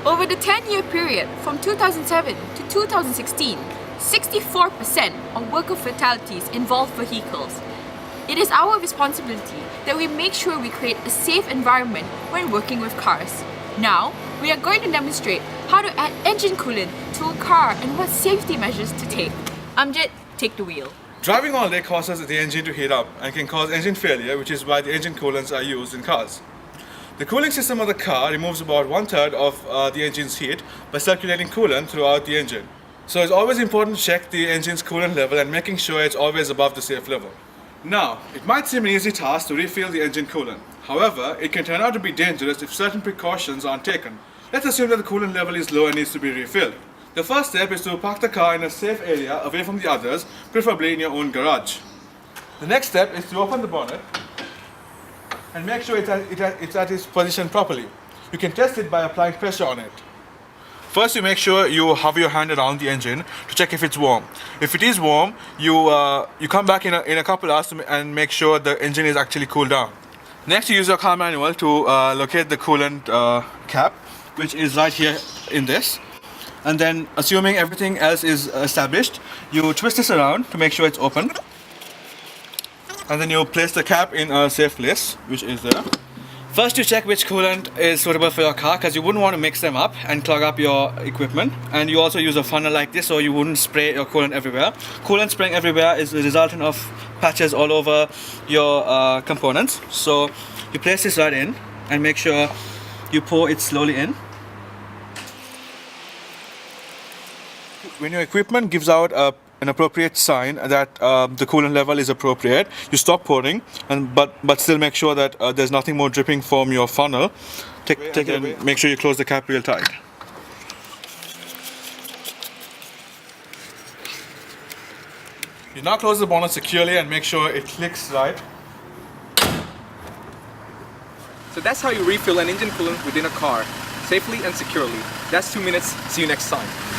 Over the 10-year period from 2007 to 2016, 64% of worker fatalities involve vehicles. It is our responsibility that we make sure we create a safe environment when working with cars. Now, we are going to demonstrate how to add engine coolant to a car and what safety measures to take. Amjed, take the wheel. Driving all day causes the engine to heat up and can cause engine failure, which is why the engine coolants are used in cars. The cooling system of the car removes about 1/3 of the engine's heat by circulating coolant throughout the engine. So it's always important to check the engine's coolant level and making sure it's always above the safe level. Now, it might seem an easy task to refill the engine coolant. However, it can turn out to be dangerous if certain precautions aren't taken. Let's assume that the coolant level is low and needs to be refilled. The first step is to park the car in a safe area away from the others, preferably in your own garage. The next step is to open the bonnet and make sure it's at its position properly. You can test it by applying pressure on it. First, you make sure you hover your hand around the engine to check if it's warm. If it is warm, you come back in a couple hours and make sure the engine is actually cooled down. Next, you use your car manual to locate the coolant cap, which is right here in this. And then, assuming everything else is established, you twist this around to make sure it's open. And then you place the cap in a safe place, which is there. First, you check which coolant is suitable for your car, because you wouldn't want to mix them up and clog up your equipment. And you also use a funnel like this so you wouldn't spray your coolant everywhere. Coolant spraying everywhere is the resultant of patches all over your components. So you place this right in and make sure you pour it slowly in. When your equipment gives out an appropriate sign that the coolant level is appropriate, you stop pouring, but still make sure that there's nothing more dripping from your funnel. Take it and make sure you close the cap real tight. You now close the bonnet securely and make sure it clicks right. So that's how you refill an engine coolant within a car, safely and securely. That's 2 minutes. See you next time.